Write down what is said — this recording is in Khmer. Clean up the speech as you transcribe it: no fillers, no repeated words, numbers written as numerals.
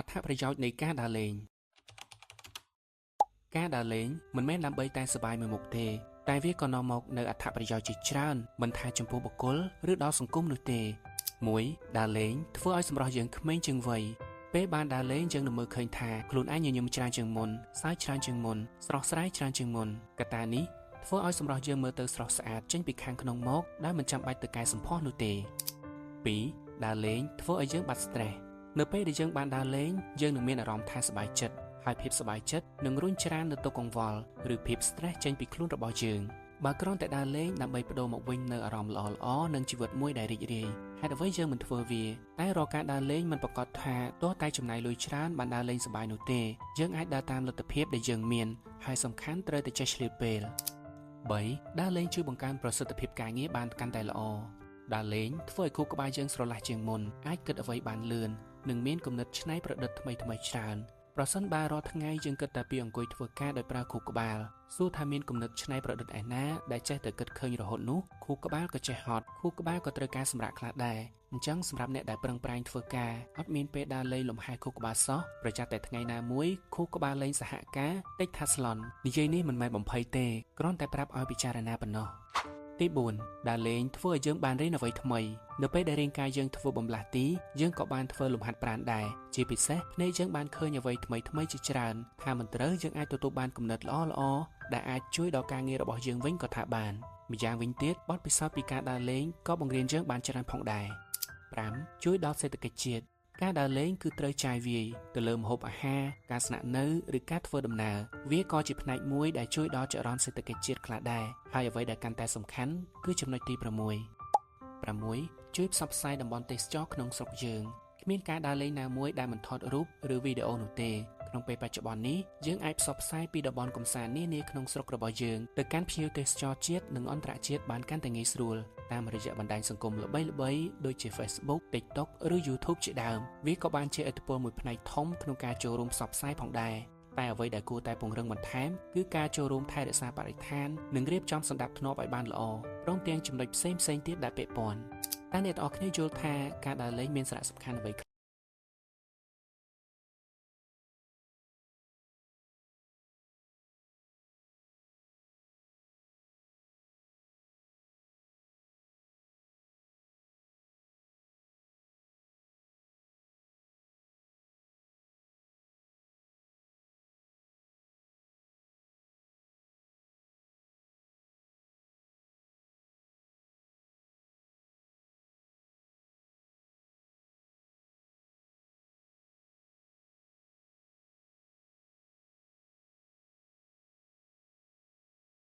អត្ថប្រយោជន៍នៃការដើរលេងការដើរលេងមិនមែនដើម្បីតែសប្បាយមួយមុខទេតែវាក៏នាំមកនូវអត្ថប្រយោជន៍ជាច្រើនមិនថាចំពោះបុគ្គលឬដល់សង្គមនោះទេ1ដើរលេងធ្វើឲ្យសម្រស់យើងក្មេងជាងវ័យពេលបានដើរលេងយើងនឹងមើលឃើញថាខ្លួនឯងញញឹមច្រើនជាងមុនសើចច្រើនជាងមុនស្រស់ស្រាយច្រើនជាងមុនកត្តានេះធ្វើឲ្យសម្រស់យើងមើលទៅស្រស់ស្អាតចេញពីខាងក្នុងមកដែលមិនចាំបាច់ទៅកែសម្ផស្សនោះទេ2ដើរលេងធ្វើឲ្យយើងបាត់ stress នៅពេលដែលយើងបានដើរលេងយើងនឹងមានអារម្មណ៍ថាសប្បាយចិត្តហើយភាពសប្បាយចិត្តនឹងរុញច្រាននៅទុក្ខកង្វល់ឬភាព stress ចេញពីខ្លួនរបស់យើងបើគ្រាន់តែដើរលេងដើម្បីបដូរមកវិញនៅអារម្មណ៍ល្អៗនិងជីវិតមួយដែលរីករាយហេតុអ្វីយើងមិនធ្វើវាតែរាល់ការដើរលេងមិនប្រកាសថាទោះតែចំណាយលុយច្រើនបានដើរលេងសប្បាយនោះទេយើងអាចដើរតាមលទ្ធភាពដែលយើងមានហើយសំខាន់ត្រូវតែចេះឆ្លៀតពេល3ដើរលេងជួយបង្កើនប្រសិទ្ធភាពការងារបានកាន់តែល្អដើរលេងធ្វើឲ្យខួរក្បាលយើងស្រឡះជាងមុនអាចគិតអ្វីបានលឿននិងមានគំនិតច្នៃប្រឌិតថ្មីៗច្រើនប្រសិនបើរាល់ថ្ងៃយើងគិតតែពីអង្គុយធ្វើការដោយប្រើខួរក្បាលសួរថាមានគំនិតច្នៃប្រឌិតឯណាដែលចេះតែគិតឃើញរហូតនោះខួរក្បាលក៏ចេះហត់ខួរក្បាលក៏ត្រូវការសម្រាកខ្លះដែរអញ្ចឹងសម្រាប់អ្នកដែលប្រឹងប្រែងធ្វើការអត់មានពេលដើរលេងលំហែខួរក្បាលសោះប្រចាំតែថ្ងៃណាមួយខួរក្បាលលេងសហការតិចថាស្លន់និយាយនេះមិនមែនបំភ័យទេគ្រាន់តែប្រាប់ឲ្យពិចារណាប៉ុណ្ណោះទី4ដើរលេងធ្វើឲ្យយើងបានរៀនអ្វីថ្មីនៅពេលដែលរាងកាយយើងធ្វើបំលាស់ទីយើងក៏បានធ្វើលំហាត់ប្រាណដែរជាពិសេសភ្នែកយើងបានឃើញអ្វីថ្មីជាច្រើនថាមិនត្រូវយើងអាចទទួលបានគំនិតល្អដែលអាចជួយដល់ការងាររបស់យើងវិញក៏ថាបានម្យ៉ាងវិញទៀតបទពិសោធន៍ពីការដើរលេងក៏បង្រៀនយើងបានច្រើនផងដែរ5ជួយដល់សេដ្ឋកិច្ចជាតិការដើរលេងគឺត្រូវចាយវាយទៅលើម្ហូបអាហារការស្នាក់នៅឬការធ្វើដំណើរវាក៏ជាផ្នែកមួយដែលជួយដល់ចរន្តសេដ្ឋកិច្ចជាតិខ្លះដែរហើយអ្វីដែលកាន់តែសំខាន់គឺចំណុចទី6ជួយផ្សព្វផ្សាយតំបន់ទេសចរក្នុងស្រុកយើងគ្មានការដើរលេងណាមួយដែលមិនថតរូបឬវីដេអូនោះទេក្នុងពេលបច្ចុប្បន្ននេះយើងអាចផ្សព្វផ្សាយពីតំបន់កម្សាន្តនានាក្នុងស្រុករបស់យើងទៅកាន់ភ្ញៀវទេសចរជាតិនិងអន្តរជាតិបានកាន់តែងាយស្រួលតាមរយៈបណ្ដាញសង្គមល្បីៗដូចជា Facebook, TikTok ឬ YouTube ជាដើមវាក៏បានជាឥទ្ធិពលមួយផ្នែកធំក្នុងការចូលរួមផ្សព្វផ្សាយផងដែរតែអ្វីដែលគួរតែពង្រឹងបន្ថែមគឺការចូលរួមថែរក្សាបរិស្ថាននិងរៀបចំសណ្ដាប់ធ្នាប់ឲ្យបានល្អព្រមទាំងចំណុចផ្សេងទៀតដែលពាក់ព័ន្ធតើអ្នកទាំងអស់គ្នាយល់ថាការដើរលេងមានសារៈសំខាន់អ្វី